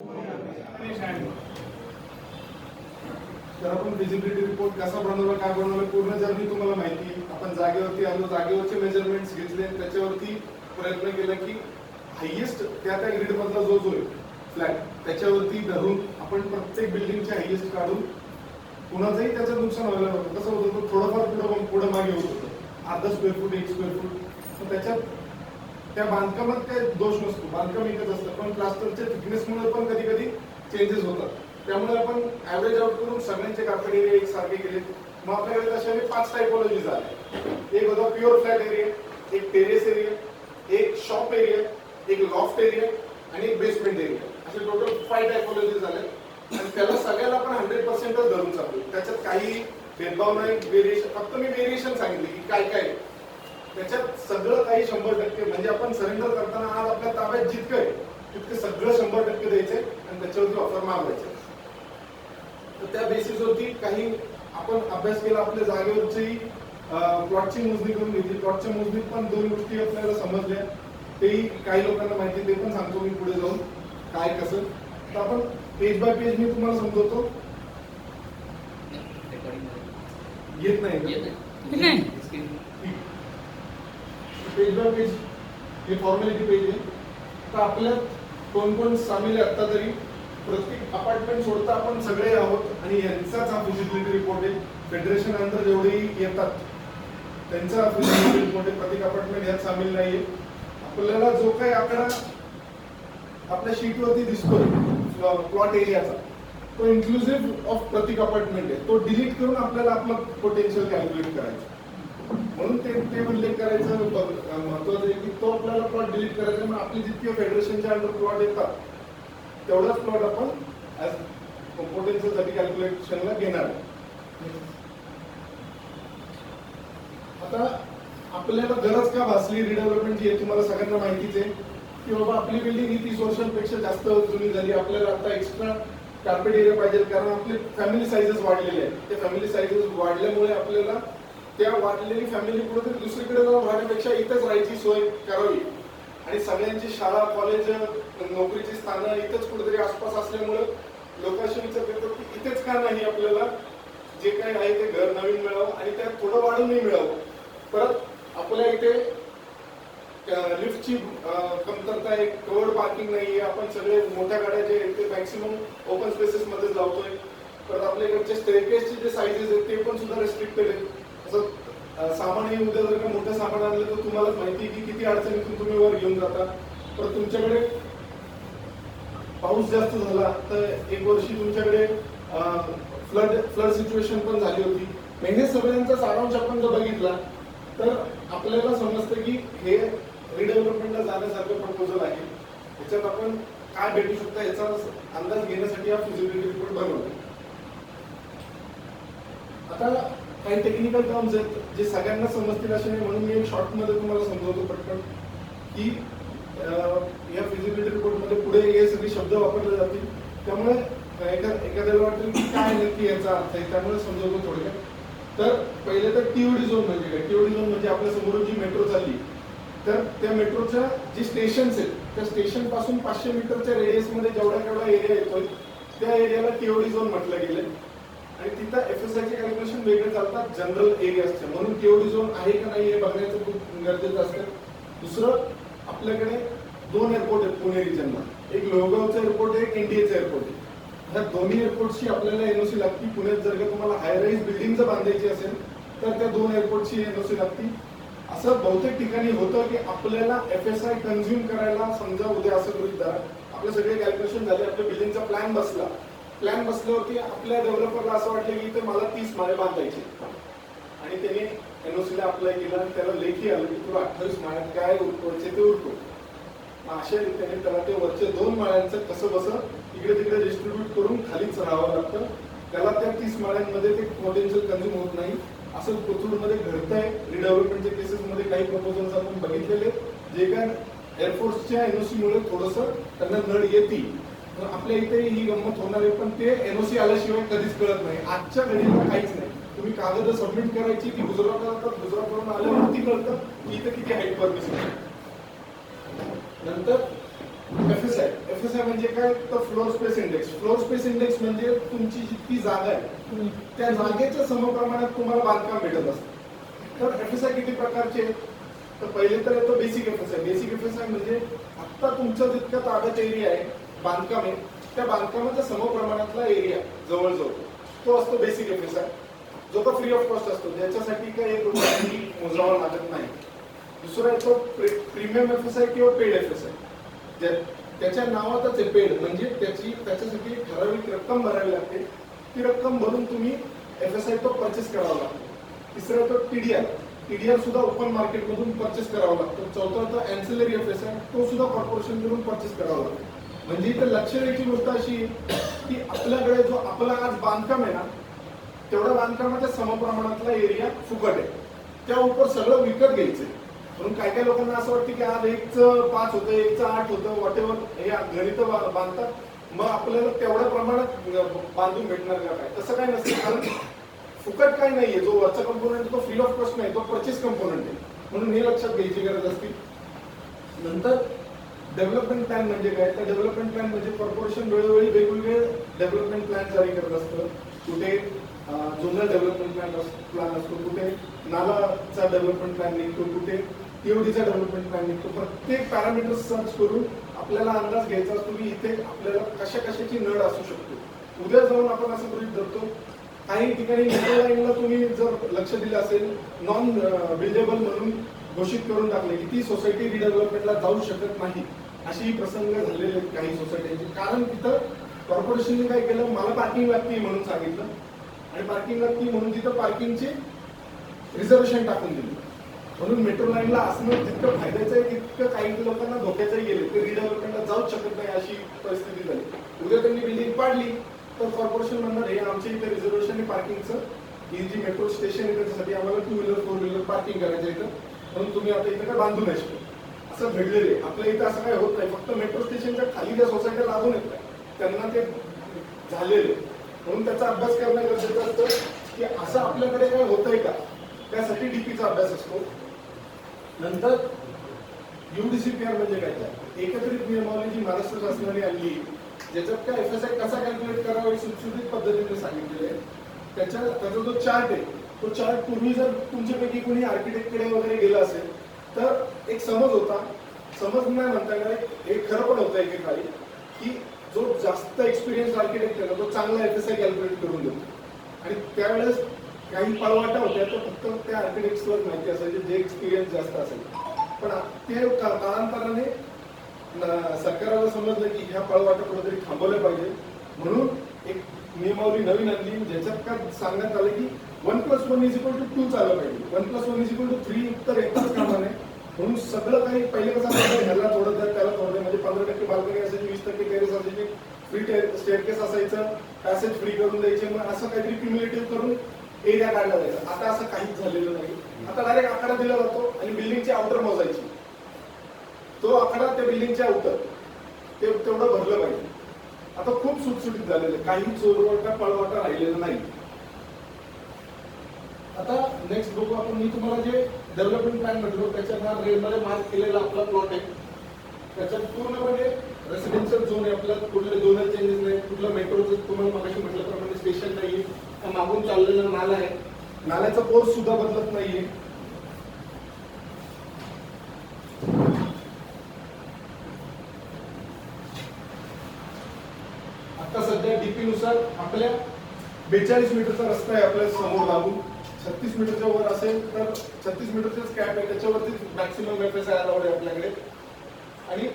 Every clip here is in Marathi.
तर आपण फिजिबिलिटी रिपोर्ट कसा बनवला, काय बनवलं, पूर्ण जर्नी तुम्हाला माहिती. आपण जागेवरती आलो, जागेवरचे मेजरमेंट्स घेतले, त्याच्यावरती प्रयत्न केला की हायेस्ट त्या ग्रीड मधला जो जो फ्लॅट त्याच्यावरती धरून आपण प्रत्येक बिल्डिंगचे हायेस्ट काढून कुणाचंही त्याचं नुकसान व्हायला नव्हतं. कसं होत होतं, थोडंफार पुढे मागे होत होतं, अर्धा स्क्वेअर फूट, 1 स्क्वेअर फूट. तर त्याच्यात त्या बांधकामात काही दोष नसतो, बांधकाम एकच असतं, पण प्लास्टरच्या थिकनेसमुळे पण कधी कधी चेंजेस होतात. त्यामुळे आपण ऍव्हरेज आउट करून सगळ्यांचे कापड एरिया एकसारखे केले. मग आपल्याकडे तशाने 5 टायपोलॉजीज आल्या. एक होता प्युअर फ्लॅट एरिया, एक टेरेस एरिया, एक शॉप एरिया, एक लॉफ्ट एरिया आणि एक बेसमेंट एरिया. असे टोटल 5 टायपोलॉजीज आले आणि त्याला सगळ्याला आपण 100%च धरून चालतो. त्याच्यात काही भेदभाव नाही, व्हेरिएशन. फक्त मी व्हेरिएशन सांगितले की काय काय त्याच्यात सगळं काही 100% म्हणजे आपण सरेंडर करताना आज आपल्या ताब्यात जितकं आहे तितकं सगळं 100% द्यायचंय आणि त्याच्यावरती ऑफर मागवायचे. तर त्या बेसिसवरती काही आपण अभ्यास केला, आपल्या जागेवरची प्लॉटची मोजणी करून घेतली. प्लॉटच्या मोजणीत पण 2 गोष्टी आपल्याला समजल्या, तेही काही लोकांना माहिती, ते पण सांगतो मी पुढे जाऊन काय कसं. तर आपण पेज बाय पेज मी तुम्हाला समजवतो. येत नाही पेज बाय पेज हे फॉर्मॅलिटी पेज आहे. तर आपल्यात कोण कोण सामील आहे आता तरी, प्रत्येक अपार्टमेंट सोडता आपण सगळे आहोत आणि यांचाच हा फिजिबिलिटी रिपोर्ट आहे. फेडरेशन अंडर जेवढेही येतात त्यांचा फिजिबिलिटी रिपोर्ट आहे. प्रत्येक अपार्टमेंट यात सामील नाहीये. आपल्याला जो काही आकडा आपल्या शीटवरती दिसतोय प्लॉट एरियाचा, तो इन्क्लुसिव्ह ऑफ प्रत्येक अपार्टमेंट आहे. तो डिलीट करून आपल्याला आपलं पोटेन्शियल कॅल्क्युलेट करायचं. म्हणून ते उल्लेख करायचं महत्वाचं आहे की तो आपल्याला प्लॉट डिलीट करायचा. मग आपली जितके फेडरेशनच्या अंडर प्लॉट येतात तेवढाच प्लॉट आपण ऍज पोटेन्शियलसाठी कॅल्क्युलेशनला घेणार. आता आपल्याला गरज का भासली रिडेव्हलपमेंटची हे तुम्हाला सगळ्यांना माहितीच आहे की बाबा आपली बिल्डिंग ही 30 वर्षांपेक्षा जास्त जुनी झाली. आपल्याला आता एक्स्ट्रा कार्पेट एरिया पाहिजे, कारण आपले फॅमिली साईजेस वाढलेले आहेत. ते फॅमिली साईजेस वाढल्यामुळे आपल्याला त्या वाढलेली फॅमिली कुठेतरी दुसरीकडे जाऊन राहण्यापेक्षा इथंच राहायची सोय करावी. आणि सगळ्यांची शाळा, कॉलेज, नोकरीची स्थानं इथंच कुठेतरी आसपास असल्यामुळे लोक असे विचार करतात की इथेच का नाही आपल्याला जे काही आहे ते घर नवीन मिळावं आणि त्यात थोडं वाढूनही मिळावं. परत आपल्या इथे लिफ्टची कमतरता आहे, कवर्ड पार्किंग नाहीये. आपण सगळे मोठ्या गाड्या जे आहेत ते मॅक्सिमम ओपन स्पेसेस मध्येच लावतोय. परत आपल्याकडचे स्टेअरकेसचे जे साईजेस आहेत ते पण सुद्धा रेस्ट्रिक्टेड आहेत. असं सामानही उद्या जर का मोठं सामान आणलं तर तुम्हालाच माहिती की किती अडचणीतून तुम्ही वर घेऊन जाता. परत तुमच्याकडे पाऊस जास्त झाला तर एक वर्षी तुमच्याकडे फ्लड सिच्युएशन पण झाली होती. हे सगळ्यांचा सारांश आपण जर बघितला तर आपल्याला समजतं की हे रिडेव्हलपमेंटला जाण्यासारखं प्रपोजल आहे. याच्यात आपण काय भेटू शकतं याचा अंदाज घेण्यासाठी हा फिजिबिलिटी रिपोर्ट बनवला. आता काही टेक्निकल टर्म्स आहेत जे सगळ्यांना समजतील असे नाही, म्हणून मी एक शॉर्ट मध्ये तुम्हाला समजवतो पटकन की या फिजिबिलिटी रिपोर्ट मध्ये पुढे हे सगळे शब्द वापरले जातील. त्यामुळे एखाद्याला वाटेल की काय नक्की याचा अर्थ आहे, त्यामुळे समजवतो थोडक्यात. तर पहिले तर टीओडी झोन म्हणजे काय. टीओडी झोन म्हणजे आपल्या समोर जी मेट्रो चालली तर त्या मेट्रोच्या जी स्टेशन्स आहेत त्या स्टेशन पासून 500 मीटरच्या रेडियस मध्ये जेवढा एरिया येतोय त्या एरियाला टीओडी झोन म्हटलं गेलं. आणि तिथं एफएसआयचे कॅल्क्युलेशन वेगळे चालतात जनरल एरियाचे. म्हणून टीओडी झोन आहे का नाही हे बघण्याचं खूप गरजेचं असतं. दुसरं, आपल्याकडे 2 एअरपोर्ट आहेत पुणे रिजनला. एक लोहगावचं एअरपोर्ट आहे, एक एनडीएचं एअरपोर्ट आहे. ह्या दोन्ही एअरपोर्टची आपल्याला एनओसी लागती. पुण्यात जर का तुम्हाला हायराईज बिल्डिंग जर बांधायची असेल तर त्या 2 एअरपोर्टची एनओसी लागती. असं बहुतेक ठिकाणी होतं की आपल्याला एफएसआय कन्झ्युम करायला, समजा उद्या असं गृहीत धरा आपले सगळे कॅल्क्युलेशन झाले, आपल्या बिल्डिंगचा प्लॅन बसला. प्लॅन बसल्यावरती आपल्या डेव्हलपरला असं वाटलं की इथे मला 30 माळे बांधायचे आणि त्याने एनओसीला अप्लाय केला आणि त्याला लेखी आलं की तुला 28 माळ्यात काय उरकवायचे ते उरकव. अशा रीतीने त्याला ते वरचे 2 माळ्यांचं कसं बसं इकडे तिकडे डिस्ट्रीब्यूट करून खालीच राहावं लागतं. त्याला त्या 30 माळ्यांमध्ये ते पोटेन्शियल कन्झ्युम होत नाही. असं कोथरूडमध्ये घडतंय. रिडेव्हलपमेंटच्या केसेसमध्ये काही प्रपोजल्स आपण बघितलेले जे काय एअरफोर्सच्या एनओसीमुळे थोडंसं त्यांना नड येते. आपल्या इथे ही गंमत होणार आहे, पण ते एनओसी आल्याशिवाय कधीच कळत नाही. आजच्या घडीला काहीच नाही. तुम्ही कागद सबमिट करायची ती गुजरात करतात, गुजरात करून आल्यावरती कळतं की इथे किती हाईट परमिशन. नंतर एफएसआय म्हणजे काय, तर floor space index. Floor space index म्हणजे तुमची जितकी जागा आहे त्या जागेच्या समप्रमाणात तुम्हाला बांधकाम भेटत असतं. तर एफएसआय किती प्रकारचे आहेत, तर पहिले तर येतो बेसिक एफएसआय. बेसिक एफएसआय म्हणजे आता तुमचा जितका ताब्यात एरिया आहे, बांधकाम आहे, त्या बांधकामाच्या समप्रमाणातला एरिया जवळजवळ तो असतो बेसिक एफएसआय, जो का फ्री ऑफ कॉस्ट असतो, ज्याच्यासाठी काही एक रुपयाही मोजावा लागत नाही. दुसरा येतो प्रीमियम एफएसआय किंवा पेड एफएसआय. त्याच्या नावातच आहे पेड, म्हणजे त्याच्यासाठी ठराविक रक्कम भरावी लागते. ती रक्कम भरून तुम्ही एफएसआय तो परचेस करावा लागतो. तिसरा येतो टीडीआर सुद्धा ओपन मार्केटमधून परचेस करावा लागतो. चौथा येतो अँसिलरी एफएसआय, तो सुद्धा कॉर्पोरेशन कडून परचेस करावा लागतो. म्हणजे इथे लक्ष द्यायची गोष्ट अशी की आपल्याकडे जो आपला आज बांधकाम आहे ना, तेवढ्या बांधकामाच्या समप्रमाणातला एरिया फुकट आहे, त्या उपर सगळं विकत घ्यायचंय. म्हणून काय काय लोकांना असं वाटतं की आज 1:5 होतं, 1:8 होतं, वॉटेवर हे गणित बांधतात, मग आपल्याला तेवढ्या प्रमाणात बांधून भेटणार का काय? तसं काय नसतं. कारण फुकट काय नाहीये, जो वरचा कंपोनंट तो फ्री ऑफ कॉस्ट नाही, तो परचेस कंपोनंट आहे. म्हणून हे लक्षात घ्यायची गरज असते. नंतर डेव्हलपमेंट प्लॅन म्हणजे काय, तर डेव्हलपमेंट प्लॅन म्हणजे कॉर्पोरेशन वेळोवेळी वेगवेगळे डेव्हलपमेंट प्लॅन जारी करत असतं. कुठे झोनल डेव्हलपमेंट प्लॅन असतो, कुठे नालाचा डेव्हलपमेंट प्लॅन निघतो, कुठे टीओडीचा डेव्हलपमेंट प्लॅन निघतो. प्रत्येक पॅरामीटर सर्च करून आपल्याला अंदाज घ्यायचा असतो की इथे आपल्याला कशाची नड असू शकतो. उद्या जाऊन आपण असं गृहीत धरतो, काही ठिकाणी मेट्रो लाईनला तुम्ही जर लक्ष दिलं असेल, नॉन बिल्डेबल म्हणून घोषित करून टाकले की ती सोसायटी रिडेव्हलपमेंटला जाऊ शकत नाही, असेही प्रसंग झालेले आहेत काही सोसायटीचे. कारण तिथं कॉर्पोरेशनने काय केलं, मला पार्किंग लागते म्हणून सांगितलं, आणि पार्किंग लागते म्हणून तिथं पार्किंगचे रिझर्वेशन टाकून दिले. म्हणून मेट्रो लाईनला असणं जितकं फायद्याचं आहे तितकं काही लोकांना धोक्याचंही गेले, ते रिडेव्हलपमेंटला जाऊच शकत नाही अशी परिस्थिती झाली. उद्या त्यांनी बिल्डिंग पाडली तर कॉर्पोरेशन म्हणणार हे आमच्या इथे रिझर्वेशन आहे पार्किंगचं, ही जी मेट्रो स्टेशन आहे त्याच्यासाठी आम्हाला 2 व्हीलर 4 व्हीलर पार्किंग करायचं इथं, म्हणून तुम्ही आता इथं काय बांधू नाही शकत. असं घडलेलं आहे. आपल्या इथं असं काय होत नाही, फक्त मेट्रो स्टेशनच्या खाली ज्या सोसायट्या लागून येत नाही त्यांना ते झालेले. म्हणून त्याचा अभ्यास करणं गरजेचं असतं की असं आपल्याकडे काय होतंय का, त्यासाठी डीपीचा अभ्यास असतो. नंतर यूडीसीपीआर म्हणजे काय, एकत्रित नियमावली जी महाराष्ट्र शासनाने आणली, ज्याच्यात काय एफएसआय कसा कॅल्क्युलेट करावा सुटसुटीत पद्धतीने सांगितलेले आहे. त्याचा जो चार्ट आहे, तो चार्ट पूर्वी जर तुमच्यापैकी कोणी आर्किटेक्टकडे वगैरे गेला असेल तर एक समज होता, समज नाही म्हणता येणार, एक खरं पण होतं एकेकाळी, की जो जास्त एक्सपिरियन्स आर्किटेक्ट आहे ना तो चांगला एफएसआय कॅल्क्युलेट करून देतो. आणि त्यावेळेस काही पळवाटा होत्या तर फक्त त्या आर्किटेक्ट्सवर माहिती असायची जे एक्सपिरियन्स जास्त असेल. पण ते कालांतराने सरकारला समजलं की ह्या पळवाटा कुठेतरी थांबवल्या पाहिजे, म्हणून एक नियमावली नवीन आणली ज्याच्यात काय सांगण्यात आलं की 1+1=2 चाललं पाहिजे, 1+1=3 तर एकच कामा नाही. म्हणून सगळं काही पहिले कसं असायचं, ह्याला थोडं द्या त्याला थोडं द्या, म्हणजे 15% बाल्कनी असायची, 20% टेरेस असायची, फ्री स्टेअरकेस असायचं, पॅसेज फ्री करून द्यायचे, मग असं काहीतरी क्युम्युलेटिव्ह करून एरिया काढला जायचा. आता असं काहीच झालेलं नाही. आता डायरेक्ट आकडा दिला जातो आणि बिल्डिंगची आउटर मोजायची, तो आकडा त्या बिल्डिंगच्या आउटर ते तेवढं भरलं पाहिजे. आता खूप सुटसुटीत झालेलं, काही चोरवाटा पळवाटा राहिलेला नाही. आता नेक्स्ट बघू आपण. मी तुम्हाला जे डेव्हलपमेंट प्लॅन म्हटलो त्याच्या रेडमध्ये मार्क केलेला आपला प्लॉट आहे, त्याच्यात पूर्णपणे रेसिडेन्शियल झोन आहे आपला, कुठले झोनल चेंजेस नाही, कुठलं मेट्रोचं तुम्हाला मगाशी म्हटल्याप्रमाणे स्टेशन नाहीये, मागून चाललेला नाला आहे, नाल्याचा कोर्स सुद्धा बदलत नाहीये. आता सध्या डीपी नुसार आपल्या 42 मीटरचा रस्ता आहे आपल्या समोर लागून, 36 मीटरच्या वर असेल तर 36 मीटरचाच कॅप आहे, त्याच्यावरती मॅक्सिमम एफएसआय अलाउड आहे आपल्याकडे. आणि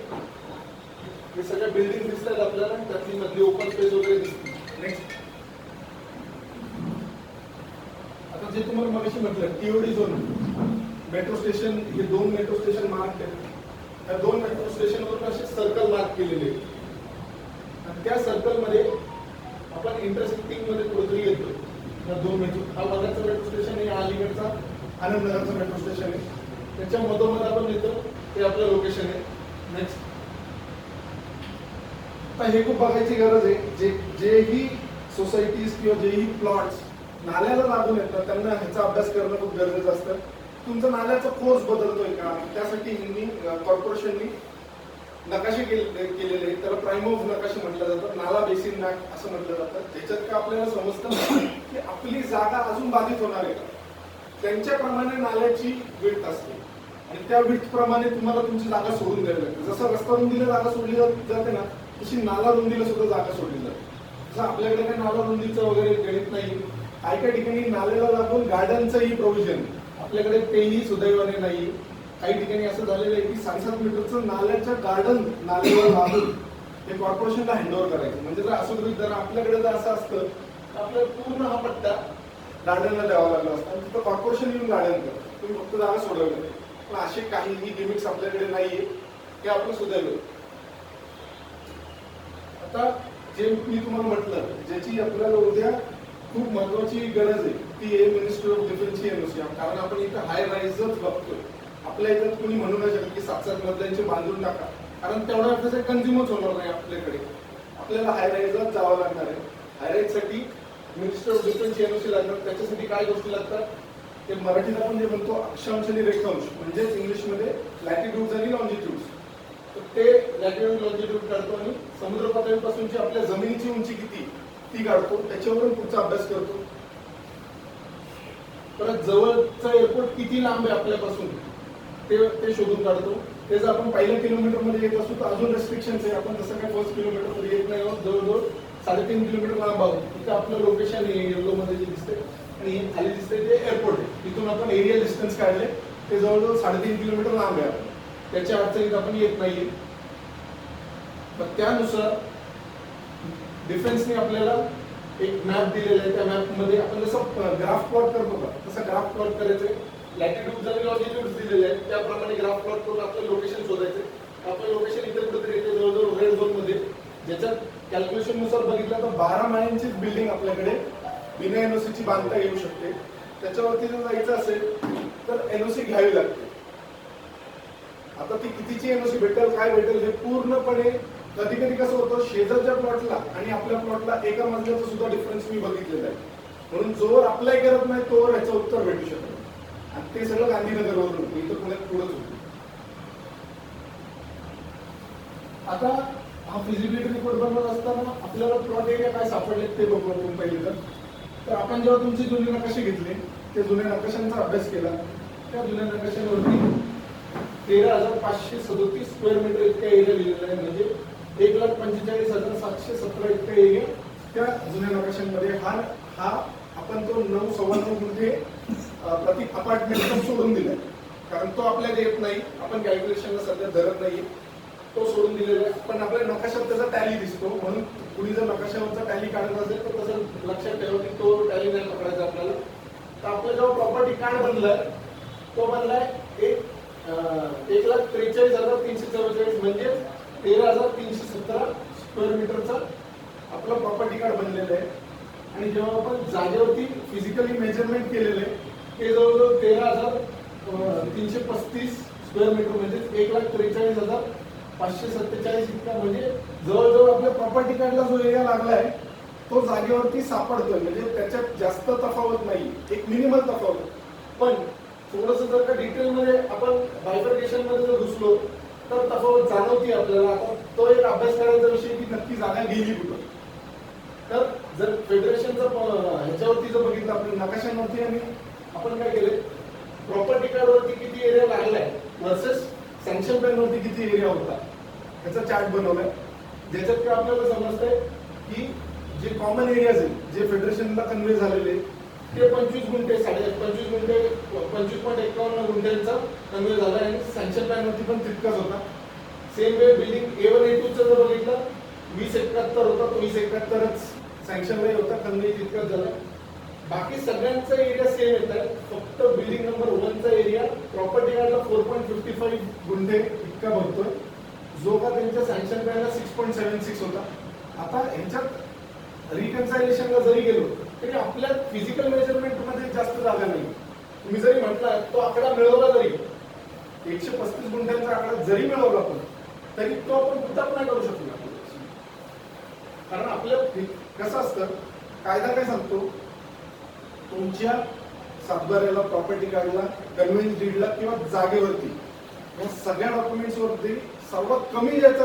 हे सगळ्या बिल्डिंग दिसतात आपल्याला, त्यातली मधली ओपन स्पेस वगैरे दिसते. नेक्स्ट, आता जे तुम्हाला मगाशी म्हटलं टीओडी झोन, मेट्रो स्टेशन, हे 2 मेट्रो स्टेशन मार्क आहेत. त्या 2 मेट्रो स्टेशनवर असे सर्कल मार्क केलेले आहेत आणि त्या सर्कल मध्ये आपण इंटरसेक्टिंग मध्ये कुठेतरी येतो. या 2 मेट्रो, हा वर्ध्याचा मेट्रो स्टेशन आहे, अलीगडचा आनंदनगरचा मेट्रो स्टेशन आहे, त्याच्या मधोमध आपण येतो, ते आपलं लोकेशन आहे. नेक्स्ट, आता हे खूप बघायची गरज आहे, जेही सोसायटीज किंवा जेही प्लॉट्स नाल्याला लागून येतात त्यांना ह्याचा अभ्यास करणं खूप गरजेचं असतं. तुमचा नाल्याचा कोर्स बदलतोय का, त्यासाठी कॉर्पोरेशननी नकाशे केलेले, त्याला प्राईम ऑफ नकाशे म्हटलं जातं, नाला बेसिन मॅप असं म्हटलं जातं. त्याच्यात का आपल्याला समजतं की आपली जागा अजून बाधित होणार आहे का, त्यांच्याप्रमाणे नाल्याची विड्थ असते आणि त्या विड्थ प्रमाणे तुम्हाला तुमची जागा सोडून द्यावी लागते. जसं रस्ता रुंदीला जागा सोडली जाते ना, तशी नाला रुंदीला सुद्धा जागा सोडली जाते. जसं आपल्याकडे काही नाला रुंदीचं वगैरे गणित नाही. काही ठिकाणी नाल्याला लागून गार्डनचंही प्रोव्हिजन आपल्याकडे, तेही सुदैवाने नाही. काही ठिकाणी असं झालेलं आहे की 7-7 मीटरचं नाल्याच्या गार्डन नाल्याला लागून हे कॉर्पोरेशनला हँडओव्हर करायचं. म्हणजे जर असं गृहीत धरा आपल्याकडे जर असं असतं तर आपल्याला पूर्ण हा पट्टा गार्डनला द्यावा लागला असता. तिथं कॉर्पोरेशन येऊन गार्डन करतं, तुम्ही फक्त जागा सोडवलं. पण असे काहीही लिमिट्स आपल्याकडे नाहीये, हे आपण सुदैव. आता जे मी तुम्हाला म्हटलं, ज्याची आपल्याला उद्या खूप महत्वाची गरज आहे ती आहे मिनिस्ट्री ऑफ डिफेन्सची एनओसी. कारण आपण इथं हाय राईजच बघतोय. आपल्या इथं कोणी म्हणू नाही शकत की 7-7 मजल्यांचे बांधून टाका, कारण तेवढा त्याचा कन्झ्युमच होणार नाही आपल्याकडे. आपल्याला हाय राईजला जावं लागणार आहे. हाय राईजसाठी मिनिस्ट्री ऑफ डिफेन्सची एनओसी लागणार. त्याच्यासाठी काय गोष्टी लागतात ते मराठीत आपण जे म्हणतो अक्षांश आणि रेखांश, म्हणजेच इंग्लिशमध्ये लॅटिट्यूड्स आणि लॉंजिट्यूड्स. तर ते लॅटिट्यूड लॉंजिट्यूड काढतो आणि समुद्र पातळीपासूनची आपल्या जमिनीची उंची किती ती काढतो, त्याच्यावरून पुढचा अभ्यास करतो. परत जवळचं एअरपोर्ट किती लांब आहे आपल्यापासून ते शोधून काढतो. ते जर आपण पहिल्या किलोमीटर मध्ये येत असू तर अजून रेस्ट्रिक्शन्स आहे. आपण जसं काय फर्स्ट किलोमीटर मध्ये येत नाही आहोत, जवळजवळ 3.5 किलोमीटर लांब आहोत. तिथं आपलं लोकेशन आहे येलो मध्ये जे दिसते आणि हे खाली दिसते ते एअरपोर्ट आहे. तिथून आपण एरिया डिस्टन्स काढले, ते जवळजवळ 3.5 किलोमीटर लांब आहे. आपण त्याच्या अडचणीत आपण येत नाहीये. पण त्यानुसार डिफेन्सने आपल्याला एक मॅप दिलेला आहे. त्या मॅप मध्ये आपण जसं ग्राफ प्लॉट करतो का, तसं ग्राफ प्लॉट करायचं. लॅटिट्यूड आणि लॉंजिट्यूड दिलेले आहेत, त्याप्रमाणे ग्राफ प्लॉट करून आपलं लोकेशन शोधायचं. आपलं लोकेशन इथे कुठेतरी येते जवळजवळ रेड झोन मध्ये, ज्याच्यात कॅल्क्युलेशन नुसार बघितलं तर 12 माळ्यांची बिल्डिंग आपल्याकडे बिना एनओसीची बांधता येऊ शकते. त्याच्यावरती जर जायचं असेल तर एनओसी घ्यावी लागते. आता ती कितीची एनओसी भेटेल, काय भेटेल, हे पूर्णपणे कधी कधी कसं होतं, शेजारच्या प्लॉटला आणि आपल्या प्लॉटला एका मजल्याचा सुद्धा डिफरन्स मी बघितलेला आहे. म्हणून जोवर अप्लाय करत नाही तोवर याचं उत्तर भेटू शकत. आणि ते सगळं गांधीनगरवरून होतं, इथं पुण्यात पुढंच होतं. आता हा फिजिबिलिटी रिपोर्ट बनवत असताना आपल्याला प्लॉट एरिया काय सापडले ते बघू आपण पहिले. तर आपण जेव्हा तुमचे जुने नकाशे घेतले, ते जुन्या नकाशांचा अभ्यास केला, त्या जुन्या नकाशांवरती 13,537 स्क्वेअर मीटर इतका एरिया लिहिलेला आहे. म्हणजे 1,45,717 इतका एरिया त्या जुन्या नकाशांमध्ये. हा आपण तो 9.9 गुंठे प्रति अपार्टमेंट सोडून दिलाय, कारण तो आपल्याला येत नाही, आपण कॅल्क्युलेशनला सध्या धरत नाहीये, तो सोडून दिलेला आहे. पण आपल्या नकाशात त्याचा टॅली दिसतो. म्हणून कुणी जर नकाशावरचा टॅली काढत असेल तर तसं लक्षात ठेवा की तो टॅली नाही पकडायचा आपल्याला. तर आपला जेव्हा प्रॉपर्टी कार्ड बनलाय तो बनलाय 1,43,344 म्हणजे 13,317 स्क्वेअर मीटरचा आपलं प्रॉपर्टी कार्ड बनलेलं आहे. आणि जेव्हा आपण जागेवरती फिजिकली मेजरमेंट केलेलं आहे ते जवळजवळ 13,335 स्क्वेअर मीटर म्हणजे 1,43,547 इतका. म्हणजे जवळजवळ आपल्या प्रॉपर्टी कार्डला जो एरिया लागलाय तो जागेवरती सापडतोय. म्हणजे त्याच्यात जास्त तफावत नाही, एक मिनिमल तफावत. पण थोडस जर का डिटेलमध्ये आपण बायफर्केशन मध्ये जर घुसलो तर तफावत जाणवती आपल्याला. आता तो एक अभ्यास करायचा विषय की नक्की जागा गेली कुठं. तर जर फेडरेशनचं ह्याच्यावरती जर बघितलं आपल्या नकाशांवरती आणि आपण काय केले, प्रॉपर्टी कार्डवरती किती एरिया लागलाय वर्सेस सँक्शन प्लॅन वरती किती एरिया होता याचा चार्ट बनवलाय. ज्याच्यात काय आपल्याला समजतंय की जे कॉमन एरियाज आहेत जे फेडरेशनला कन्व्हे झालेले ते 25 गुंठे 25 गुंठे 25.51 गुंठ्यांचा कन्व्हे झाला आणि सँक्शन प्लॅन वरती पण तितकाच होता. Same way building A1 A2 चं जर बघितलं 2071 होता, तो 2071च सँक्शनला होता, कन्व्हे तितकाच झाला. बाकी सगळ्यांचा एरिया सेम येत आहे. फक्त बिल्डिंग नंबर 1 चा एरिया प्रॉपर्टी कार्डला 4.55 गुंठे इतका भरतोय, जो का त्यांच्या सँक्शन प्लॅनला 6.76 होता. आता ह्याच्यात रिकन्सायलेशनला जरी गेलो तरी आपल्या फिजिकल मेजरमेंट मध्ये जास्त जागा नाही. तुम्ही जरी म्हटला तो आकडा मिळवला जरी 135 गुंठ्यांचा आकडा जरी मिळवला आपण तरी तो आपण पुटअप नाही करू शकतो. कारण आपलं कसं असतं, कायदा काय सांगतो, तुमच्या सातबाऱ्याला, प्रॉपर्टी कार्डला, कन्व्हेन्स डीडला किंवा जागेवरती या सगळ्या डॉक्युमेंट्स वरती सर्वात कमी ज्याचा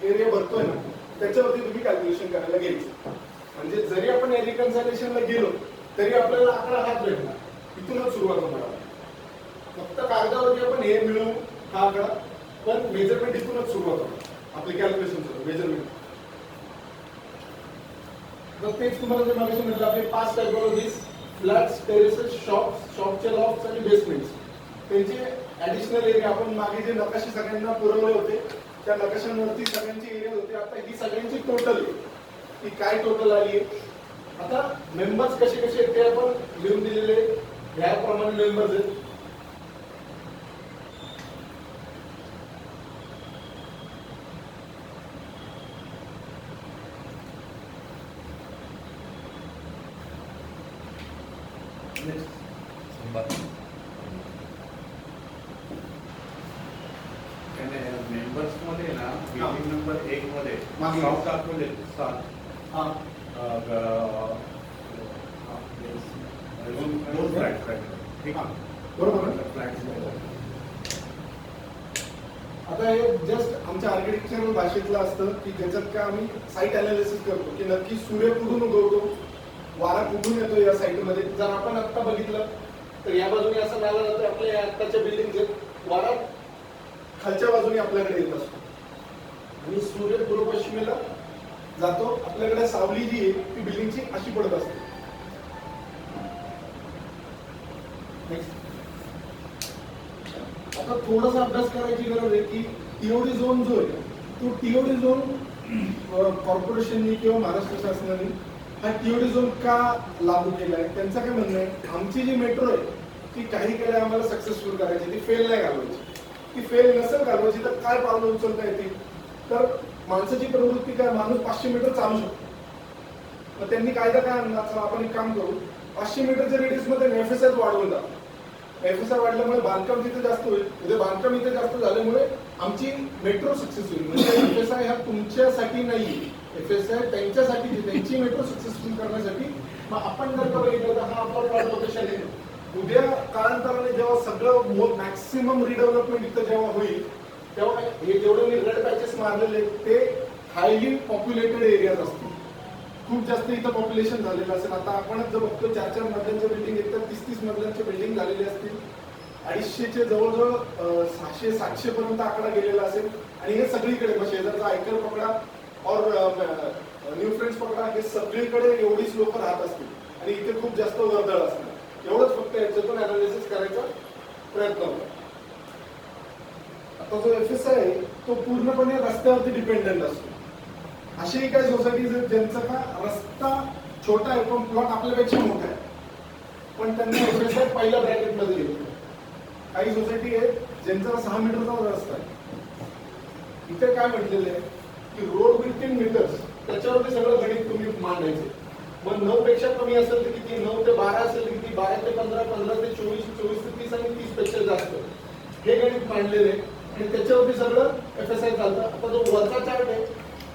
एरिया भरतोय ना त्याच्यावरती तुम्ही कॅल्क्युलेशन करायला घ्यायचं. म्हणजे जरी आपण रिकन्सिलेशनला गेलो तरी आपल्याला आकडा हाच भेटणार. इथूनच सुरुवात होणार. फक्त कागदावरती आपण हे मिळवू हा आकडा, पण मेजरमेंट इथूनच सुरुवात होणार आपले कॅल्क्युलेशन मेजरमेंट. तर तेच तुम्हाला जे मागाशी म्हटलं आपले 5 टायपोलॉजीज, फ्लॅट्स, टेरेसेस, शॉपचे लॉफ्ट्स आणि बेसमेंट्स, त्यांचे ऍडिशनल एरिया आपण मागे जे नकाशे सगळ्यांना पुरवले होते त्या नकाशांवरती सगळ्यांचे एरिया होते. आता ही सगळ्यांची टोटल ही काय टोटल आली आहे. आता मेंबर्स कसे कसे आहेत ते आपण लिहून दिलेले ह्याप्रमाणे मेंबर्स आहेत. मेंबर्स मध्ये ना बिल्डिंग नंबर 1 मध्ये शॉप दाखवले 7. दोन फ्लॅट ठीक आहे बरोबर. फ्लॅट्स आता हे जस्ट आमच्या आर्किटेक्चरल भाषेतलं असतं की ज्याच्यात काय आम्ही साईट अनालिसिस करतो की नक्की सूर्य कुठून उगवतो, वारा कुठून येतो या साईटमध्ये. जर आपण आता बघितलं तर या बाजूने असं नाला जातो आपल्या या आत्ताच्या बिल्डिंगचे, वारा खालच्या बाजूने आपल्याकडे येत असतो आणि सूर्य पूर्व पश्चिमेला जातो. आपल्याकडे सावली जी आहे ती बिल्डिंगची अशी पडत असते. आता थोडासा अभ्यास करायची गरज आहे की टीओडी झोन जो आहे तो टीओडी झोन कॉर्पोरेशननी किंवा महाराष्ट्र शासनाने हा टीओडी झोन का लागू केला आहे. त्यांचं काय म्हणणं आहे, आमची जी मेट्रो आहे ती काही केल्या आम्हाला सक्सेसफुल करायची, ती फेल नाही घालवायची. ती फेल नसेल घालवायची तर काय पावलं उचलता येतील. तर माणसाची प्रवृत्ती काय, माणूस 500 मीटर चालू शकतो. मग त्यांनी कायदा काय आणला, आपण एक काम करू 500 मीटरच्या रेडियस मध्ये एफएसआय वाढवून टाकू. एफएसआय वाढल्यामुळे बांधकाम तिथे जास्त होईल. उद्या बांधकाम इथे जास्त झाल्यामुळे आमची मेट्रो सक्सेस होईल. म्हणजे एफएसआय हा तुमच्यासाठी नाही, एफएसआय त्यांच्यासाठी, त्यांची मेट्रो सक्सेसफुल करण्यासाठी. मग आपण जर का बघितलं तर हा आपला लोकेशन आहे. उद्या कालांतराने जेव्हा सगळं मॅक्सिमम रिडेव्हलपमेंट इथं जेव्हा होईल तेव्हा हे जेवढे मी रेड पॅचेस मारलेले ते हायली पॉप्युलेटेड एरियाज असतील. खूप जास्त इथं पॉप्युलेशन झालेलं असेल. आता आपणच जर बघतो 4-4 मजल्यांच्या बिल्डिंग एक तर 30-30 मजल्यांच्या बिल्डिंग झालेले असतील. 250चे जवळजवळ 600-700 पर्यंत आकडा गेलेला असेल. आणि हे सगळीकडे मग शेजारचा आयकर पकडा और न्यू फ्रेंड्स पकडा, हे सगळीकडे एवढीच लोक राहत असतील आणि इथे खूप जास्त वर्दळ असणार. एवढंच फक्त याच्यातून अनालिसिस करायचा प्रयत्न होता. आता जो एफएसआय आहे तो पूर्णपणे रस्त्यावरती डिपेंडेंट असतो. अशी काही सोसायटीज आहेत ज्यांचा का रस्ता छोटा आहे पण प्लॉट आपल्यापेक्षा मोठा आहे, पण त्यांना एफएसआय पहिल्या ब्रॅकेटमध्ये येतो. काही सोसायटी आहेत ज्यांचा 6 मीटरचा रस्ता आहे. इथे काय म्हटलेलं आहे की रोड 15 मीटर्स, त्याच्यावरती सगळं गणित तुम्ही मांडायचे. मग 9 पेक्षा कमी असेल तर किती, 9 ते 12 असेल तर किती, 12 ते 15, 15 ते 24, 24 ते 30 आणि 30 पेक्षा जास्त, हे गणित मांडलेले आहे आणि त्याच्यावरती सगळं एफएसआय चालतं. आता जो वरचा चार्ट आहे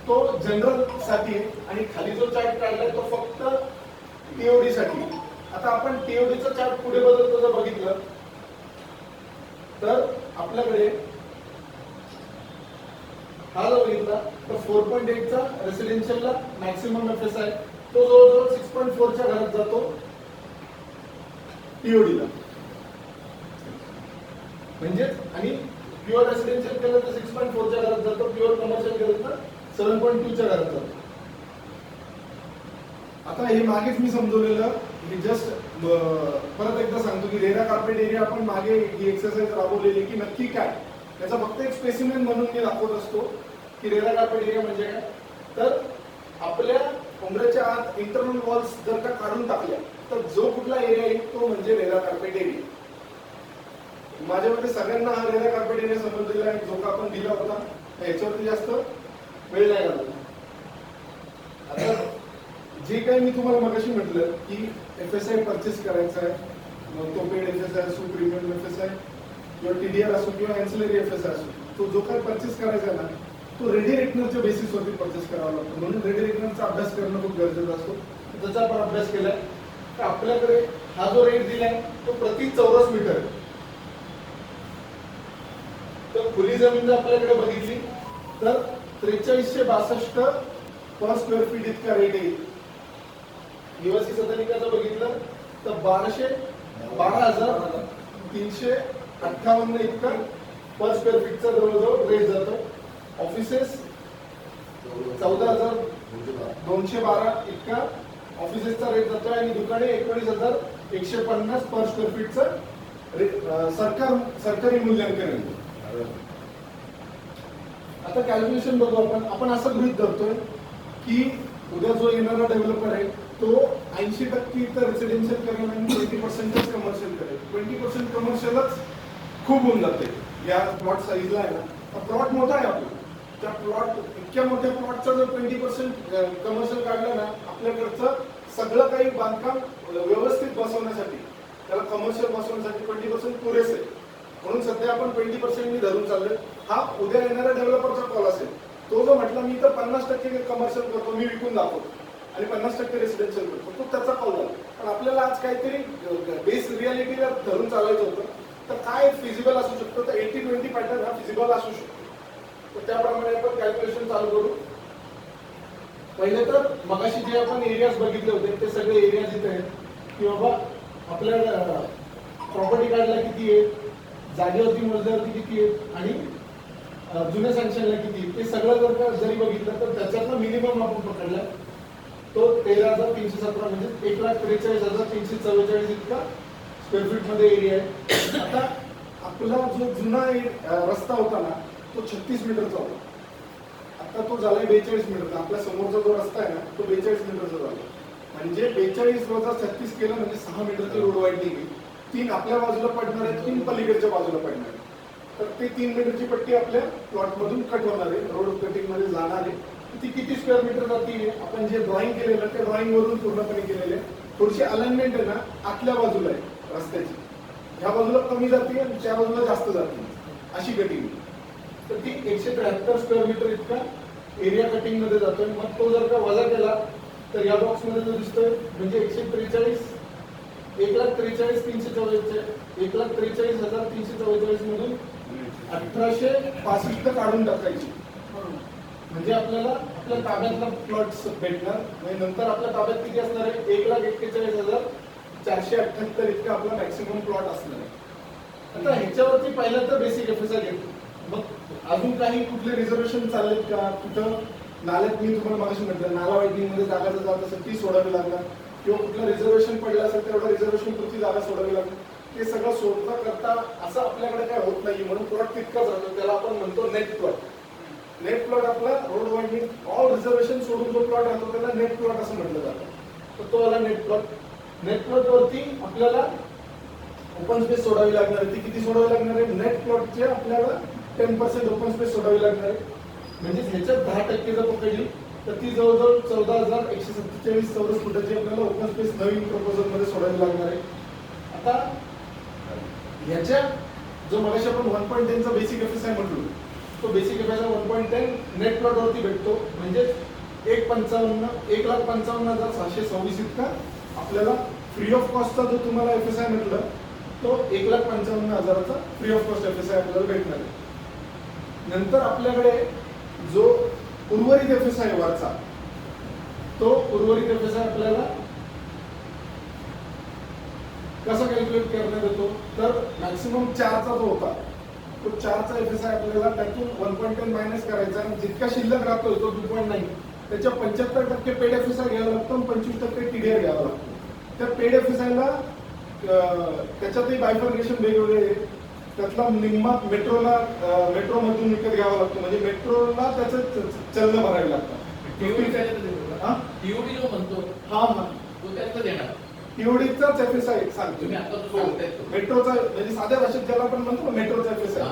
तो जनरल साठी आणि खाली जो चार्ट काढलाय तो फक्त टीओडी साठी. आता आपण टीओडीचा चार्ट पुढे बदलतो जर बघितलं तर आपल्याकडे हा जो बघितला तर 4.8 चा रेसिडेन्शियलला मॅक्सिमम एफएसआय तो जवळजवळ 6.4 च्या घरात जातो टीओडीला. म्हणजे आणि प्युअर रेसिडेन्शियल केलं तर 6.4 च्या घरात जातो, प्युअर कमर्शियल केलं तर 7.2 च्या घरात जातो. आता हे मागेच मी समजवलेलं की जस्ट परत एकदा सांगतो की रेरा कार्पेट एरिया आपण मागे ही एक्सरसाइज राबवलेली की नक्की काय, त्याचा फक्त एक स्पेसिमेन म्हणून मी दाखवत असतो की रेरा कार्पेट एरिया म्हणजे काय. तर आपल्या कमरेच्या आत इंटरनल वॉल्स जर का काढून टाकल्या तर जो कुठला एरिया येईल तो म्हणजे रेरा कार्पेट एरिया. माझ्यामध्ये सगळ्यांना हा रेरा कार्पेट एरिया समजलेला आहे, जो का आपण दिला होता याच्यावरती जास्त वेळ नाही घालवला. आता जे काही मी तुम्हाला मगाशी म्हटलं की एफएसआय परचेस करायचा आहे, मग तो पेड एफएसआय असो, प्रीमियम एफएसआय किंवा टीडीआर असो किंवा एन्सिलरी एफएसआय असो, तो जो काही परचेस करायचा आहे ना तो रेडी रेकनरच्या बेसिसवरती परचेस करावा लागतो. म्हणून रेडी रेकनरचा अभ्यास करणं खूप गरजेचं असतो. त्याचा आपण अभ्यास केलाय तर आपल्याकडे हा जो रेट दिलाय तो प्रति चौरस मीटर, तर खुली जमीन जर आपल्याकडे बघितली तर 4362 पर स्क्वेअर फीट इतका रेट येईल. निवासी सदनिकाचं बघितलं तर 12,358 इतका पर स्क्वेअर फीटचा जवळजवळ रेट जातो. ऑफिसेस 14,212 इतका ऑफिसेसचा रेट जातोय आणि दुकाने 19,150 पर स्क्वेअर फीटचं सरकारी मूल्यांकन आहे. आता कॅल्क्युलेशन बघू आपण असं गृहीत धरतोय की उद्या जो येणारा डेव्हलपर आहे तो 80% तर रेसिडेन्शियल करेल आणि 20%च कमर्शियल करेल. 20% कमर्शियलच खूप होऊन जाते या प्लॉट साईजला आहे ना. प्लॉट मोठा आहे आपला, त्या प्लॉट इतक्या मोठ्या प्लॉटचा जर 20% कमर्शियल काढलं ना आपल्याकडचं सगळं काही बांधकाम व्यवस्थित बसवण्यासाठी त्याला कमर्शियल बसवण्यासाठी 20% पुरेसे आहे. म्हणून सध्या आपण 20% धरून चाललोय. हा उद्या येणाऱ्या डेव्हलपरचा कॉल असेल. तो जो म्हटला मी तर 50% कमर्शियल करतो, मी विकून दाखवतो आणि 50% रेसिडेन्शियल करतो, तो त्याचा कॉल झाला. पण आपल्याला आज काहीतरी बेस रियालिटीला धरून चालायचं होतं. तर काय फिजिबल असू शकतो, तर 80-20 पॅटर्न हा फिजिबल असू शकतो. तर त्याप्रमाणे आपण कॅल्क्युलेशन चालू करू. पहिले तर मगाशी जे आपण एरियाज बघितले होते ते सगळे एरियाज इथे आहेत की बाबा आपल्या प्रॉपर्टी कार्डला किती आहे, जागेवरती मोजल्यावरती किती आहे आणि जुन्या सँक्शनला किती आहे, ते सगळं जरी बघितलं तर त्याच्यातला मिनिमम आपण पकडला तो 13,317 म्हणजे 1,43,344 इतका स्क्वेअर फीट मध्ये एरिया आहे. आता आपला जो जुना रस्ता होता ना तो 36 मीटरचा होता, आता तो झालाय 42 मीटरचा. आपल्या समोरचा जो रस्ता आहे ना तो 42 मीटरचा झाला. म्हणजे 42 वजा 36 केलं म्हणजे 6 मीटरची रोड वाईडनिंग आहे. 3 आपल्या बाजूला पडणार आहे, 3 पलीकडच्या बाजूला पडणार आहे. तर ते 3 मीटरची पट्टी आपल्या प्लॉट मधून कट होणार आहे, रोड कटिंग मध्ये जाणार आहे. ती किती स्क्वेअर मीटर जाते आपण जे ड्रॉइंग केलेलं त्या ड्रॉइंग वरून पूर्णपणे केलेले. थोडीशी अलाइनमेंट आहे ना आतल्या बाजूला आहे रस्त्याची, ह्या बाजूला कमी जाते आणि त्या बाजूला जास्त जाते अशी कटिंग. तर ती 173 स्क्वेअर मीटर इतका एरिया कटिंग मध्ये जातोय. मग तो जर का वजा केला तर या बॉक्स मध्ये जो दिसतोय म्हणजे 143,344 मधून 1,865 काढून टाकायची. म्हणजे आपल्याला आपल्या ताब्यातला प्लॉट भेटणार. म्हणजे नंतर आपल्या ताब्यात किती असणार आहे, 1,41,478 इतका आपला मॅक्सिमम प्लॉट असणार आहे. आता ह्याच्यावरती पहिला तर बेसिक एफएसआय घेतो. मग अजून काही कुठले रिझर्वेशन चाललेत का, कुठं नाल्यात मी तुम्हाला मागाशी म्हटलं नाला वाईडिंग मध्ये जागा जर जात असेल ती सोडावी लागणार किंवा कुठलं रिझर्वेशन पडलं असेल तेवढं रिझर्वेशन पुरती जागा सोडावी लागणार. ते सगळं सोडता करता असं आपल्याकडे काय होत नाही. म्हणून प्लॉट तितकाच राहतो, त्याला आपण म्हणतो नेट प्लॉट. नेट प्लॉट आपला रोड वाईडिंग ऑल रिझर्वेशन सोडून जो प्लॉट राहतो त्याला नेट प्लॉट असं म्हटलं जातं. तर तो आला नेट प्लॉट. नेट प्लॉट वरती आपल्याला ओपन स्पेस सोडावी लागणार आहे. ती किती सोडावी लागणार आहे, नेट प्लॉटचे आपल्याला 10% ओपन स्पेस सोडावी लागणार आहे. म्हणजे ह्याच्यात 10% जर पकडली तर ती जवळजवळ 14,147 चौरस फुटाची आपल्याला ओपन स्पेस नवीन प्रपोजल मध्ये सोडावी लागणार आहे. आता ह्याच्या जो मगाशी आपण 1.10 चा बेसिक एफएसआय म्हटलो तो बेसिक एफएसआय 1.10 नेट प्लॉट वरती भेटतो. म्हणजे 1,55,726 इतका आपल्याला फ्री ऑफ कॉस्टचा जो तुम्हाला एफएसआय म्हटलं तो 1,55,000चा फ्री ऑफ कॉस्ट एफएसआय आपल्याला भेटणार आहे. नंतर आपल्याकडे जो उर्वरित एफएसआय वरचा तो उर्वरित एफएसआय आपल्याला कसा कॅल्क्युलेट करण्यात येतो, तर मॅक्सिमम 4चा जो होता तो 4चा एफएसआय आपल्याला त्यातून 1.10 मायनस करायचा आणि जितका शिल्लक राहतोय तो 2.9 त्याच्या 75% पेड एफएसआय घ्यावा लागतो आणि 25% टीडीआर घ्यावा लागतो. त्या पेड एफएसआयला त्याच्यातही बायफर्गेशन वेगवेगळे आहे. त्यातला निम्मा मेट्रोला मेट्रो मधून विकत घ्यावा लागतो. म्हणजे मेट्रोला त्याचं चलन भरावे लागतं. टीओडी जो म्हणतो हा तो त्यातलं देणार. टीओडीचाच एफएसआय सांगतो तुम्ही आता जो सांगताय तो. मेट्रोचा म्हणजे साध्या भाषेत ज्याला आपण म्हणतो मेट्रोचा एफएसआय.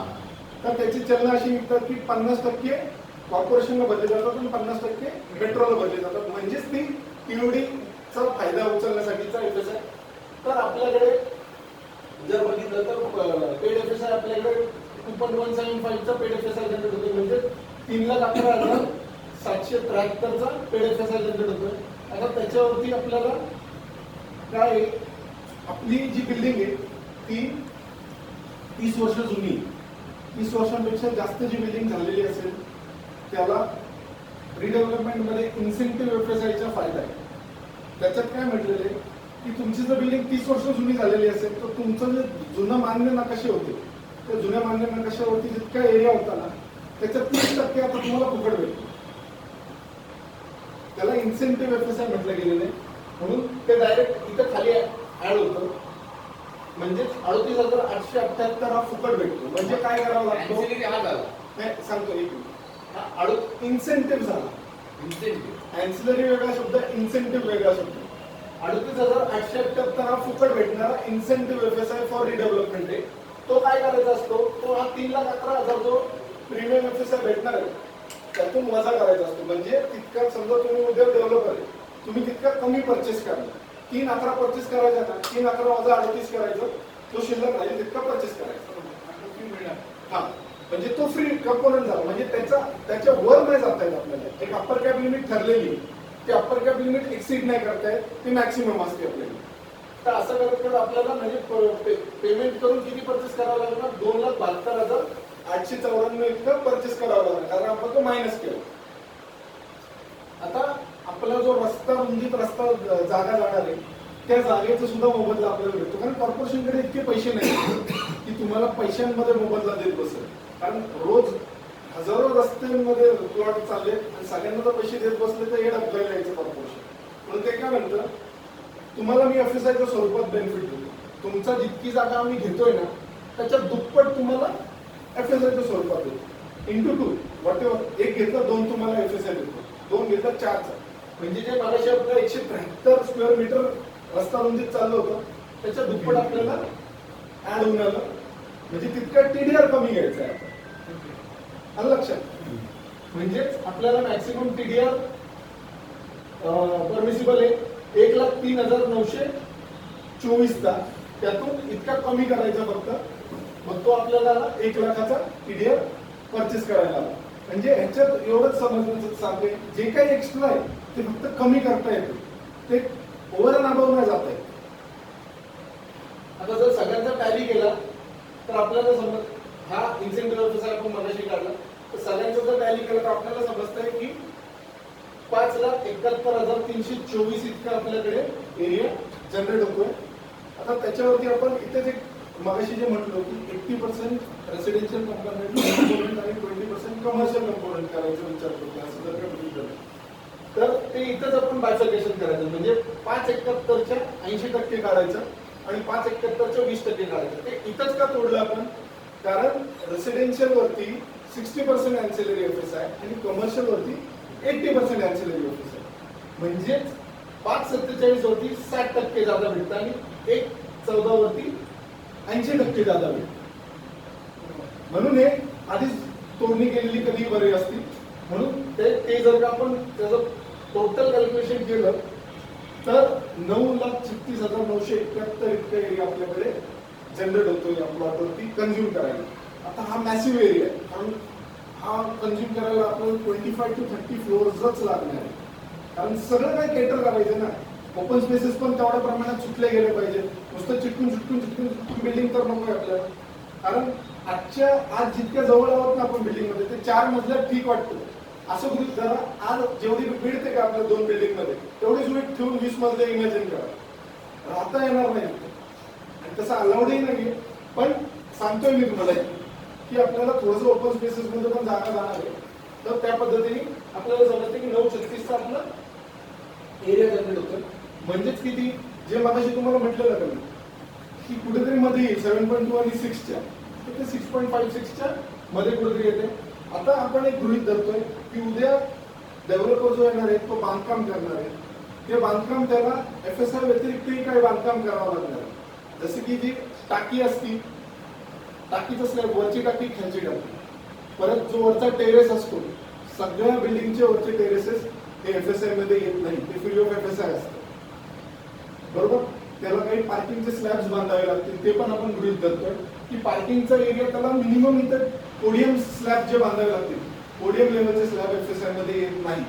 तर त्याची चलन अशी निघतात की 50% कॉर्पोरेशनला भरले जातात आणि 50% मेट्रोला भरले जातात. म्हणजेच ती टीओडीचा फायदा उचलण्यासाठीचा एफएसआय. तर आपल्याकडे जर बघितलं तर पेड एफएसआय आपल्याकडे 2.175 चा पेड एफएसआय जनरेट होतो. म्हणजे 3,11,773 चा पेड एफएसआय जनरेट होतोय. आता त्याच्यावरती आपल्याला काय आपली जी बिल्डिंग आहे ती 30 वर्ष जुनी. 30 वर्षांपेक्षा जास्त जी बिल्डिंग झालेली असेल त्याला रिडेव्हलपमेंटमध्ये इन्सेंटिव्ह एफएसआयचा फायदा आहे. त्याच्यात काय म्हटलेलं आहे की तुमची जर बिल्डिंग 30 वर्ष जुनी झालेली असेल तर तुमचं जे जुनं मान्य नकाशे होते त्या जुन्या मान्य नकाशावरती जितका एरिया होता ना त्याच्यात 30% आता तुम्हाला फुकट भेटतो. त्याला इन्सेंटिव्ह एफएसआय म्हटलं गेलेलं आहे. म्हणून ते डायरेक्ट इथं खाली ऍड होतं. म्हणजे 38,878 हा फुकट भेटतो. म्हणजे काय करावं लागतं Ancillary हा झाला. नाही सांगतो एक मिनिट. हा इन्सेंटिव्ह झाला. Incentive. अँसिलरी वेगळा शब्द इन्सेंटिव्ह वेगळा शब्द. 38,878 हा फुकट भेटणारा इन्सेंटिव्ह एफएसआय फॉर रिडेव्हलपमेंट आहे. तो काय करायचा असतो तो हा 3,11,000 जो प्रीमियम एफएसआय भेटणार आहे त्यातून वजा करायचा असतो. म्हणजे तितका समजा तुम्ही उद्या डेव्हलपर आहे तुम्ही तितका कमी परचेस करा. 3,11 परचेस करायचा ना 3,11 वजा 38 करायचं तो शिल्लक राहील तितका परचेस करायचा. हा म्हणजे तो फ्री कंपोनंट झाला. म्हणजे त्याच्या वर नाही जाता येत आपल्याला. एक अप्पर कॅप लिमिट ठरलेली ती अप्पर कॅप लिमिट एक्सीड नाही करता येत ती मॅक्सिमम असते आपल्याला. तर असं करत आपल्याला म्हणजे पेमेंट करून किती परचेस करावं लागणार 2,72,894 इतकं परचेस करावं लागणार कारण आपण तो मायनस केला. आता आपला जो रस्ता रुंदीत रस्ता जागा जाणार आहे त्या जागेचा सुद्धा मोबदला आपल्याला भेटतो. कारण कॉर्पोरेशनकडे इतके पैसे नाही की तुम्हाला पैशांमध्ये मोबदला देत बसेल. कारण रोज हजारो रस्त्यांमध्ये प्लॉट चालले आणि सगळ्यांना जर पैसे देत बसले तर हे आपल्याला यायचं कॉर्पोरेशन. म्हणून ते काय म्हणतं तुम्हाला मी एफएसआयच्या स्वरूपात बेनिफिट देतो. तुमचा जितकी जागा आम्ही घेतोय ना त्याच्यात दुप्पट तुम्हाला एफएसआयच्या स्वरूपात देतो. इंटू 2 व्हॉटेवर एक घेतलं 2 तुम्हाला एफएसआय देतो. 2 घेतलं 4चा. म्हणजे जे मगाशी आपलं 173 स्क्वेअर मीटर रस्ता रुंदीत चाललं होतं त्याच्या दुप्पट आपल्याला ऍड होऊन आलं. म्हणजे तितका टीडीआर कमी घ्यायचा आहे. आलं लक्षात. म्हणजेच आपल्याला मॅक्सिमम टीडीआर परमिसिबल आहे 1,03,924 चा. त्यातून इतका कमी करायचा फक्त. मग तो आपल्याला 1,00,000चा टीडीआर परचेस करायला आला. म्हणजे ह्याच्यात एवढंच समजण्याचं सांगते जे काही एक्स्ट्रा आहे ते फक्त कमी करता येते ते ओव्हर अँड अबव्ह नाही जात आहे. आता जर सगळ्यांचा टॅली केला तर आपल्याला समज हा इन्सेंटिव्ह जसा आपण मगाशी काढला तर सगळ्यांचा जर टॅली केला तर आपल्याला समजतंय की 5,71,324 इतका आपल्याकडे एरिया जनरेट होतोय. आता त्याच्यावरती आपण इथे जे मगाशी जे म्हटलो की 80% रेसिडेन्शियल कंपोनेंट आणि 20% कमर्शियल कंपोनेंट करायचा विचार करतो. असं जर का बघितलं तर ते इथंच आपण बायफर्केशन करायचं. म्हणजे 5,71च्या 80% काढायचं आणि 5,71च्या 20% काढायचं. ते इथंच का तोडलं आपण कारण रेसिडेन्शियल वरती 60% अँसिलरी एफएसआय आणि कमर्शियल वरती 80% अँसिलरी एफएसआय. म्हणजेच 5,47 वरती 60% जादा भेटतं आणि 1,14 वरती 80% जादा भेटतं. म्हणून हे आधीच तोडणी केलेली कधी बरी असती. म्हणून ते जर का आपण त्याचं टोटल कॅल्क्युलेशन केलं तर 9,36,971 इतका एरिया आपल्याकडे जनरेट होतो या प्लॉटवरती कंझ्युम करायला. आता हा मॅसिव्ह एरिया आहे कारण हा कंझ्युम करायला आपल्याला 25 to 30 फ्लोअर्सच लागणार आहे. कारण सगळं काही केटर करायचं ना. ओपन स्पेसेस पण तेवढ्या प्रमाणात सुटले गेले पाहिजे. नुसतं चिटकून बिल्डिंग तर नको आपल्याला. कारण आज जितक्या जवळ आहोत ना आपण बिल्डिंग मध्ये ते 4 मजल्यात ठीक वाटतं. असं गृहीत धरा आज जेवढी मिळते का आपल्या 2 बिल्डिंग मध्ये तेवढीच वीट ठेवून 20 मजले इमॅजिन करा. राहता येणार नाही आणि तसं अलाउडही नाहीये. पण सांगतोय मी तुम्हाला की आपल्याला थोडंसं ओपन स्पेसेस मध्ये पण जागा जाणार आहे. तर त्या पद्धतीने आपल्याला समजते की 9,36चा आपला एरिया जनरेट होतोय. म्हणजेच किती जे मगाशी तुम्हाला म्हटलेलं का की कुठेतरी मध्ये येईल 7.2 आणि 6च्या तर ते 6.56च्या मध्ये कुठेतरी येते. आता आपण एक गृहीत धरतोय की उद्या डेव्हलपर जो येणार आहे तो बांधकाम करणार आहे. ते बांधकाम त्याला एफएसआय व्यतिरिक्तही काही बांधकाम करावं लागणार आहे. जसे की जी टाकी असती टाकीच स्लॅब वरची टाकी खालची टाकी परत जो वरचा टेरेस असतो सगळ्या बिल्डिंगचे वरचे टेरेसेस हे एफएसआय मध्ये येत नाही. ते फ्री ऑफ एफएसआय असतं. बरोबर. त्याला काही पार्किंगचे स्लॅब्स बांधावे लागतील ते पण आपण गृहीत धरतोय की पार्किंगचा एरिया त्याला मिनिमम इथं पोडियम स्लॅब जे बांधावे लागतील पोडियम लेवलचे स्लॅब एफएसआय मध्ये येत नाही.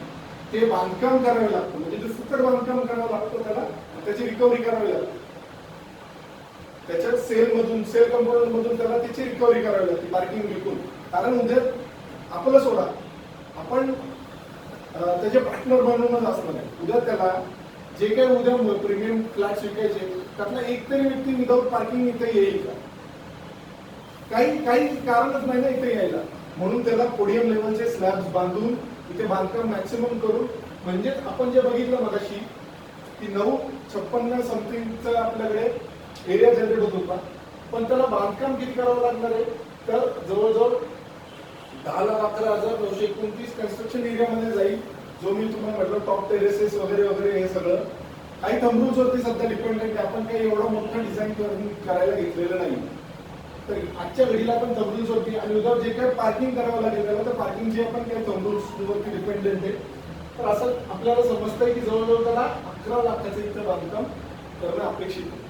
ते बांधकाम करावे लागतं. म्हणजे जे फुकट बांधकाम करावं लागतं त्याला त्याची रिकव्हरी करावी लागते. त्याच्या सेल कंपोनंट मधून त्याला त्याची रिकव्हरी करावी लागते पार्किंग विकून. कारण उद्या आपलं सोडा, आपण त्याचे पार्टनर बनवूनच असणार आहे. उद्या त्याला जे काही उद्या प्रीमियम फ्लॅट्स विकायचे त्यातला एक तरी व्यक्ती विदाउट पार्किंग इथे येईल का? काही कारणच नाही ना इथे यायला. म्हणून त्याला पोडियम लेवलचे स्लॅब्स बांधून इथे बांधकाम मॅक्सिमम करून, म्हणजे आपण जे बघितलं मगाशी की 956 समथिंगचा आपल्याकडे एरिया जनरेट होत होता, पण त्याला बांधकाम किती करावं लागणार आहे? तर जवळजवळ 10,11,929 कन्स्ट्रक्शन एरियामध्ये जाईल. जो मी तुम्हाला म्हटलं टॉप टेरेसेस वगैरे वगैरे हे सगळं काही थंब रूल्सवरती सध्या डिपेंडेंट आहे. आपण काही एवढं मोठं डिझाईन करायला घेतलेलं नाही. तर आजच्या घडीला आपण थंब रूल्सवरती आणि उद्या जे काही पार्किंग करावं लागेल त्याला तर पार्किंगची आपण काही थंब रूल्सवरती डिपेंडेंट आहे. तर असं आपल्याला समजतंय की जवळजवळ त्याला 11 लाखाचं इथं बांधकाम करणं अपेक्षित आहे.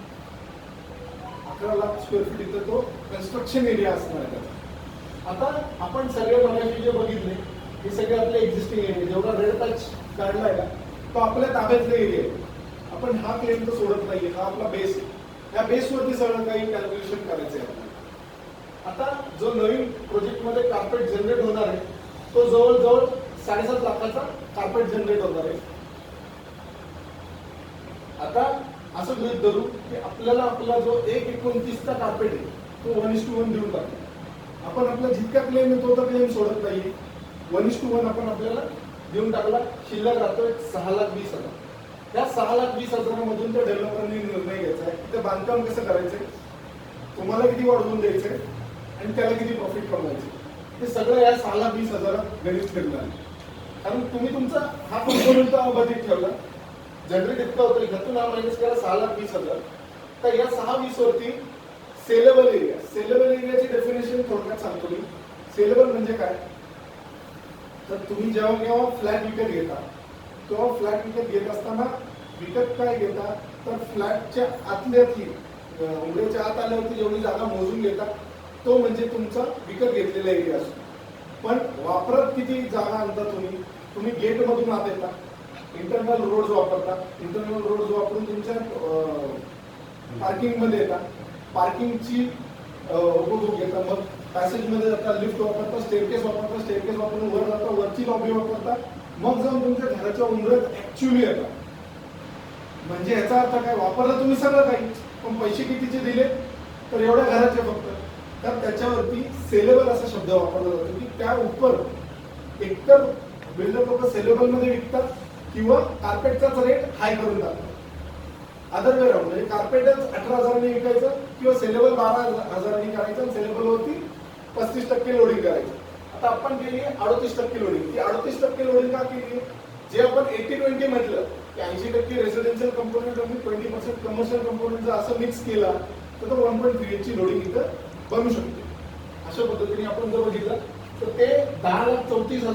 11 लाख स्क्वेअर फीट इथं तो कन्स्ट्रक्शन एरिया असणार आहे त्याचा. आता आपण सगळे मगाशी जे बघितले हे सगळे आपले एक्झिस्टिंग एरिया, जेवढा रेड पॅच काढलाय का तो आपल्या ताब्यातला एरिया आहे. आपण हा क्लेम तर सोडत नाहीये, हा आपला बेस आहे. या बेसवरती सगळं काही कॅल्क्युलेशन करायचं आहे आपल्याला. आता जो नवीन प्रोजेक्टमध्ये कार्पेट जनरेट होणार आहे तो जवळजवळ 7.5 लाखाचा कार्पेट जनरेट होणार आहे. आता असं गृहीत धरू की आपल्याला आपला जो 1.29चा कार्पेट आहे तो 1:1 देऊन टाकू. आपण आपला जितका क्लेम येतो तो क्लेम सोडत नाहीये. 1:1 आपण आपल्याला देऊन टाकला. शिल्लक राहतोय 6,20,000. या 6,20,000 मधून त्या डेव्हलपरने निर्णय घ्यायचा आहे की ते बांधकाम कसं करायचंय, तुम्हाला किती वाढवून द्यायचंय आणि त्याला किती प्रॉफिट कमवायचे. ते सगळं या 6,20,000 गणित फिरणार आहे. कारण तुम्ही तुमचा हा कंपोनंट बजेट ठेवला, जनरेट इतका होतं, ह्यातून हा मायनस केला 6,20,000. तर या 6,20 वरती सेलेबल एरियाची डेफिनेशन थोडक्यात सांगतो मी. सेलेबल म्हणजे काय, तर तुम्ही जेव्हा फ्लॅट विकत घेता तेव्हा फ्लॅट विकत घेत असताना विकत काय घेता, तर फ्लॅटच्या आतल्यातली उघड्याच्या आत आल्यावरती जेवढी जागा मोजून घेता तो म्हणजे तुमचा विकत घेतलेला एरिया असतो. पण वापरात किती जागा आणता तुम्ही गेट मधून आत येता, इंटरनल रोड्स वापरता, इंटरनल रोड्स वापरून तुमच्या पार्किंग मध्ये येता, पार्किंगची उपभोग घेता, मग पॅसेज मध्ये जाता, लिफ्ट वापरता, स्टेअरकेस वापरून वर जाता, वरची लॉबी वापरता, मग जाऊन तुमच्या घराच्या उंबऱ्यात ऍक्च्युअली येता. म्हणजे याचा अर्थ काय, वापरलं तुम्ही सगळं काही पण पैसे कितीचे दिले, तर एवढ्या घराचे फक्त. तर त्याच्यावरती सेलेबल असा शब्द वापरला जातो की त्या उपर एकतर बिल्डर लोक सेलेबल मध्ये विकतात किंवा कार्पेटचाच रेट हाय करून टाकतात. अदर वे राऊंड, म्हणजे कार्पेटच 18,000 विकायचं किंवा सेलेबल 12,000 करायचं आणि सेलेबल वरती 35% लोडिंग करायचं. आता आपण केली 38% लोडिंग. ती 38% लोडिंग का केली, जे आपण 80-20 म्हटलं की 80% रेसिडेन्शियल कंपोनेंट आणि 20% कमर्शियल कंपोनेंट जर असं मिक्स केला तर तो 1.3 ची लोडिंग इथं बनू शकते. अशा पद्धतीने आपण जर बघितलं तर ते 10,34,000